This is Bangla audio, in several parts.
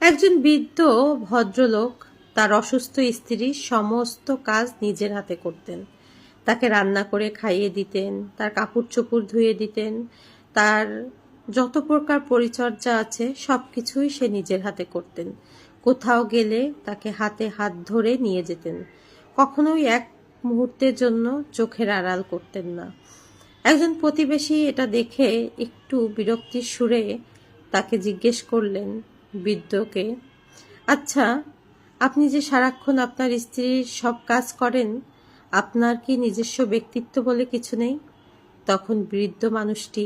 একজন বৃদ্ধ ভদ্রলোক তার অসুস্থ স্ত্রীর সমস্ত কাজ নিজের হাতে করতেন। তাকে রান্না করে খাইয়ে দিতেন, তার কাপড় চোপড় ধুয়ে দিতেন, তার যত প্রকার পরিচর্যা আছে সবকিছুই সে নিজের হাতে করতেন। কোথাও গেলে তাকে হাতে হাত ধরে নিয়ে যেতেন, কখনোই এক মুহূর্তের জন্য চোখের আড়াল করতেন না। একজন প্রতিবেশী এটা দেখে একটু বিরক্তির সুরে তাকে জিজ্ঞেস করলেন বৃদ্ধকে, আচ্ছা, আপনি যে সারাক্ষণ আপনার স্ত্রীর সব কাজ করেন, আপনার কি নিজস্ব ব্যক্তিত্ব বলে কিছু নেই? তখন বৃদ্ধ মানুষটি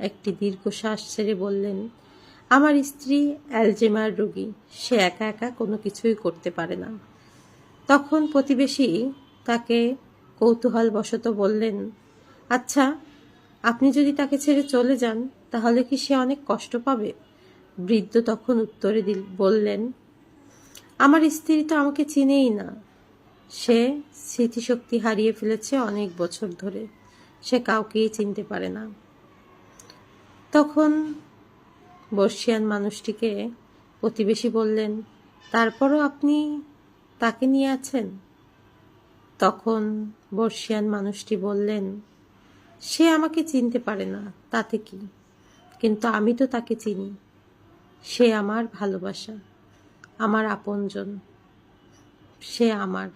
একটি দীর্ঘশ্বাস ছেড়ে বললেন, আমার স্ত্রী অ্যালজেমার রোগী, সে একা একা কোনো কিছুই করতে পারে না। তখন প্রতিবেশী তাকে কৌতূহলবশত বললেন, আচ্ছা, আপনি যদি তাকে ছেড়ে চলে যান তাহলে কি সে অনেক কষ্ট পাবে? বৃদ্ধ তখন উত্তরে বললেন, আমার স্ত্রী তো আমাকে চিনেই না। সে স্মৃতিশক্তি হারিয়ে ফেলেছে অনেক বছর ধরে, সে কাউকেই চিনতে পারে না। তখন বর্ষিয়ান মানুষটিকে প্রতিবেশী বললেন, তারপরও আপনি তাকে নিয়ে আছেন? তখন বর্ষিয়ান মানুষটি বললেন, সে আমাকে চিনতে পারে না তাতে কি, কিন্তু আমি তো তাকে চিনি। সে আমার ভালোবাসা, আমার আপনজন, সে আমার।